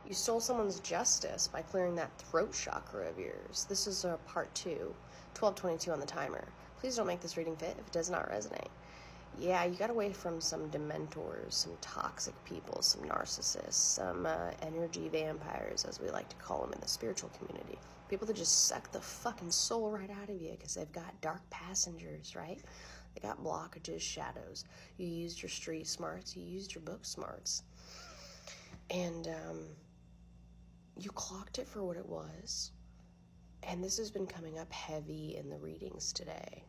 You stole someone's justice by clearing that throat chakra of yours. This is part 2, 12:22 on the timer. Please don't make this reading fit if it does not resonate. Yeah, you got away from some dementors, some toxic people, some narcissists, some energy vampires, as we like to call them in the spiritual community. People that just suck the fucking soul right out of you because they've got dark passengers, right? They got blockages, shadows. You used your street smarts, you used your book smarts. And you clocked it for what it was. And this has been coming up heavy in the readings today.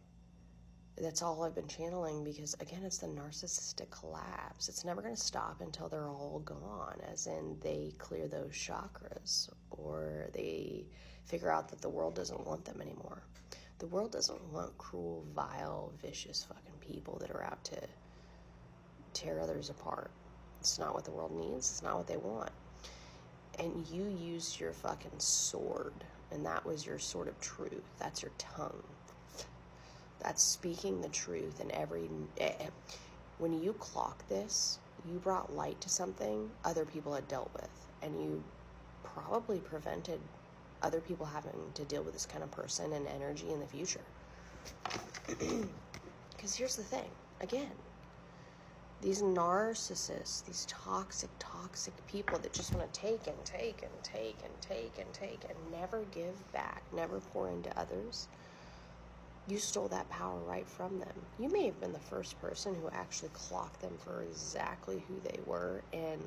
That's all I've been channeling because, again, it's the narcissistic collapse. It's never going to stop until they're all gone, as in they clear those chakras or they figure out that the world doesn't want them anymore. The world doesn't want cruel, vile, vicious fucking people that are out to tear others apart. It's not what the world needs. It's not what they want. And you used your fucking sword, and that was your sword of truth. That's your tongue. That's speaking the truth in every... When you clock this, you brought light to something other people had dealt with. And you probably prevented other people having to deal with this kind of person and energy in the future. Because here's the thing. Again, these narcissists, these toxic people that just want to take and take and take and take and take and never give back, never pour into others. You stole that power right from them. You may have been the first person who actually clocked them for exactly who they were and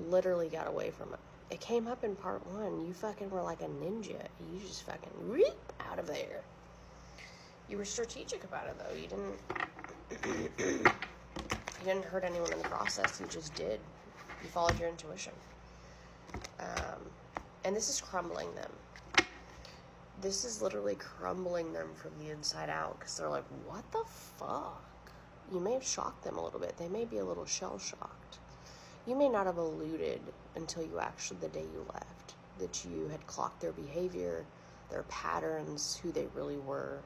literally got away from it. It came up in part 1. You fucking were like a ninja. You just fucking reap out of there. You were strategic about it, though. You didn't hurt anyone in the process. You just did. You followed your intuition. And this is crumbling them. This is literally crumbling them from the inside out because they're like, what the fuck? You may have shocked them a little bit. They may be a little shell-shocked. You may not have alluded until you actually, the day you left, that you had clocked their behavior, their patterns, who they really were,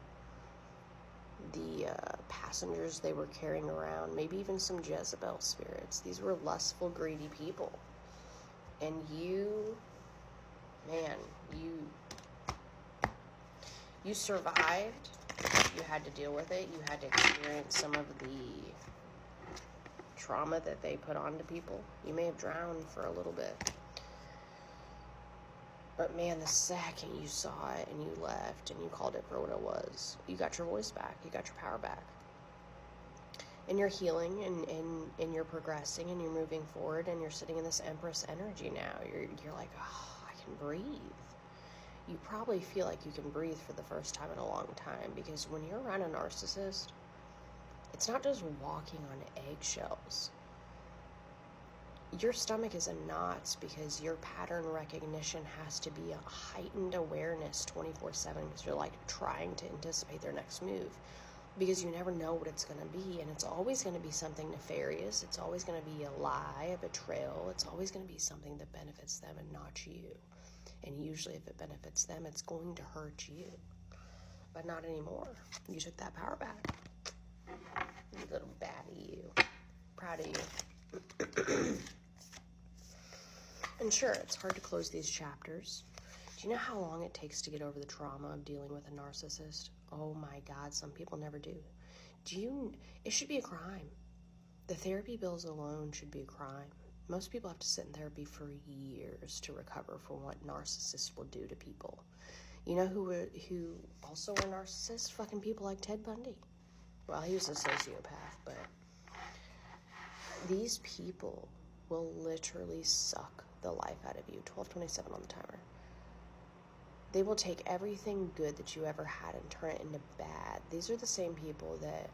the passengers they were carrying around, maybe even some Jezebel spirits. These were lustful, greedy people. And you, man, you survived. You had to deal with it. You had to experience some of the trauma that they put onto people. You may have drowned for a little bit. But man, the second you saw it and you left and you called it for what it was, you got your voice back. You got your power back. And you're healing and you're progressing and you're moving forward and you're sitting in this Empress energy now. You're like, oh, I can breathe. You probably feel like you can breathe for the first time in a long time because when you're around a narcissist, it's not just walking on eggshells. Your stomach is in knots because your pattern recognition has to be a heightened awareness 24/7 because you're like trying to anticipate their next move because you never know what it's going to be, and it's always going to be something nefarious. It's always going to be a lie, a betrayal. It's always going to be something that benefits them and not you. And usually if it benefits them, it's going to hurt you. But not anymore. You took that power back. You little baddie, you. Proud of you. And sure, it's hard to close these chapters. Do you know how long it takes to get over the trauma of dealing with a narcissist? Oh my God, some people never do. It should be a crime. The therapy bills alone should be a crime. Most people have to sit in therapy for years to recover from what narcissists will do to people. You know who also were narcissists? Fucking people like Ted Bundy. Well, he was a sociopath, but these people will literally suck the life out of you. 12:27 on the timer. They will take everything good that you ever had and turn it into bad. These are the same people that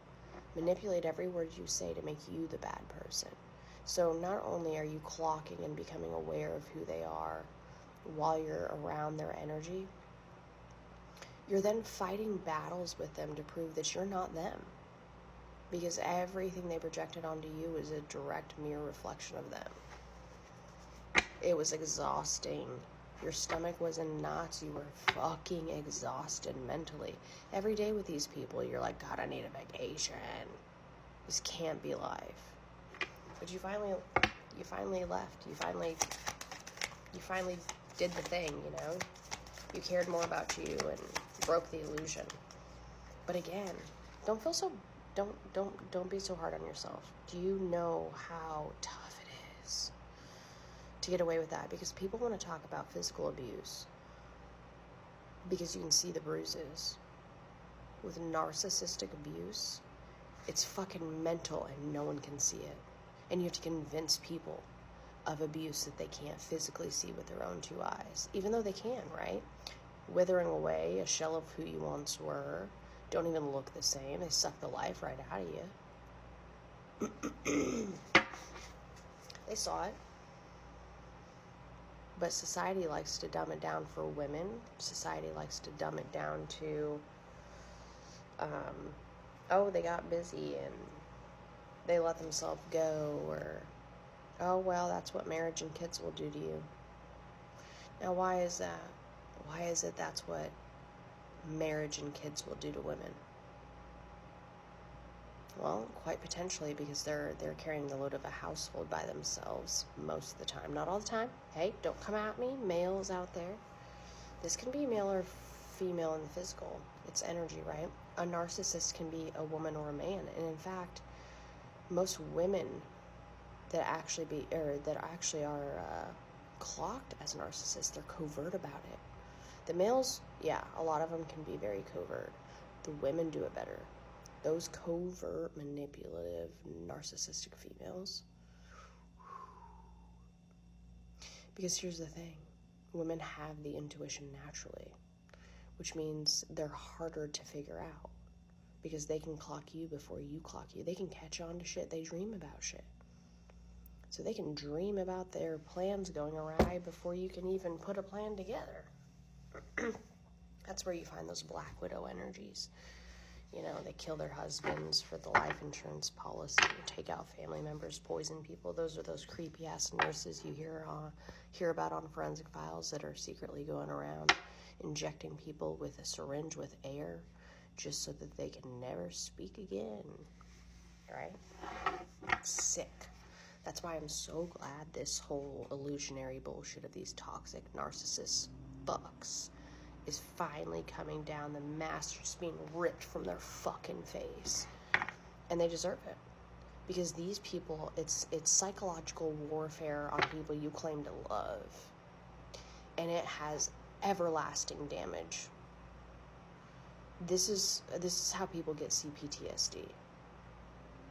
manipulate every word you say to make you the bad person. So not only are you clocking and becoming aware of who they are while you're around their energy, you're then fighting battles with them to prove that you're not them. Because everything they projected onto you is a direct mirror reflection of them. It was exhausting. Your stomach was in knots. You were fucking exhausted mentally. Every day with these people, you're like, God, I need a vacation. This can't be life. But you finally left. You finally finally did the thing, you know? You cared more about you and broke the illusion. But again, don't be so hard on yourself. Do you know how tough it is to get away with that? Because people want to talk about physical abuse because you can see the bruises. With narcissistic abuse, it's fucking mental and no one can see it. And you have to convince people of abuse that they can't physically see with their own two eyes. Even though they can, right? Withering away, a shell of who you once were. Don't even look the same. They suck the life right out of you. They saw it. But society likes to dumb it down for women. Society likes to dumb it down to, oh, they got busy and they let themselves go, or, oh, well, that's what marriage and kids will do to you. Now, why is that? Why is it that's what marriage and kids will do to women? Well, quite potentially because they're carrying the load of a household by themselves most of the time. Not all the time. Hey, don't come at me, males out there. This can be male or female in the physical. It's energy, right? A narcissist can be a woman or a man. And in fact, most women that actually are clocked as narcissists, they're covert about it. The males, yeah, a lot of them can be very covert. The women do it better. Those covert, manipulative, narcissistic females. Because here's the thing. Women have the intuition naturally, which means they're harder to figure out because they can clock you before you clock you. They can catch on to shit. They dream about shit. So they can dream about their plans going awry before you can even put a plan together. That's where you find those Black Widow energies. You know, they kill their husbands for the life insurance policy, take out family members, poison people. Those are those creepy-ass nurses you hear about on Forensic Files that are secretly going around injecting people with a syringe with air just so that they can never speak again, right? Sick. That's why I'm so glad this whole illusionary bullshit of these toxic narcissist fucks is finally coming down. The mask just being ripped from their fucking face. And they deserve it. Because these people, it's psychological warfare on people you claim to love. And it has everlasting damage. This is how people get CPTSD.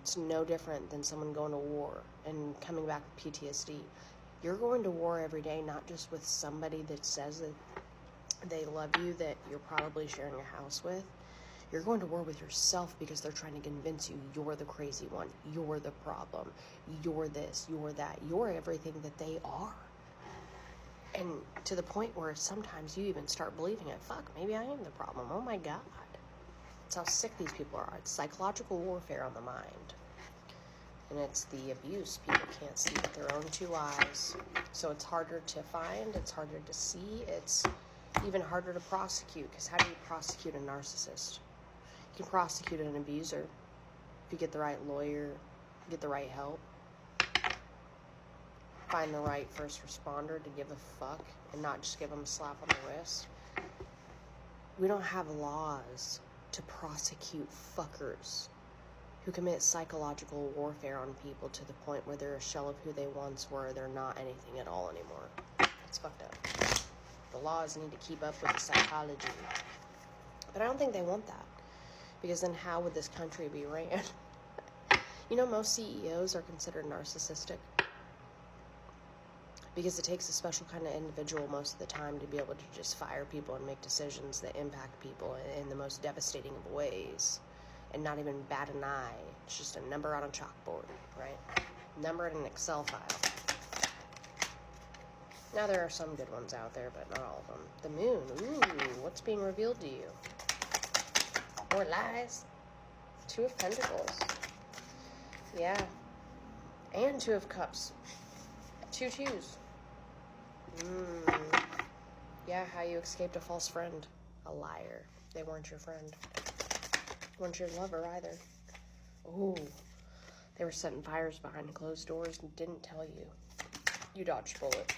It's no different than someone going to war and coming back with PTSD. You're going to war every day, not just with somebody that says that they love you, that you're probably sharing a house with. You're going to war with yourself because they're trying to convince you you're the crazy one, you're the problem, you're this, you're that, you're everything that they are. And to the point where sometimes you even start believing it. Fuck, maybe I am the problem. Oh my God. That's how sick these people are. It's psychological warfare on the mind. And it's the abuse people can't see with their own two eyes. So it's harder to find, it's harder to see, it's even harder to prosecute. Because how do you prosecute a narcissist? You can prosecute an abuser if you get the right lawyer, get the right help, find the right first responder to give a fuck and not just give them a slap on the wrist. We don't have laws to prosecute fuckers who commit psychological warfare on people to the point where they're a shell of who they once were. They're not anything at all anymore. It's fucked up. The laws need to keep up with the psychology. But I don't think they want that. Because then how would this country be ran? You know, most CEOs are considered narcissistic. Because it takes a special kind of individual most of the time to be able to just fire people and make decisions that impact people in the most devastating of ways. And not even bat an eye. It's just a number on a chalkboard, right? Number in an Excel file. Now there are some good ones out there, but not all of them. The moon, ooh, what's being revealed to you? More lies. Two of Pentacles. Yeah. And Two of Cups. 2 twos. Yeah, how you escaped a false friend. A liar. They weren't your friend. Weren't your lover either. Ooh. They were setting fires behind closed doors and didn't tell you. You dodged a bullet.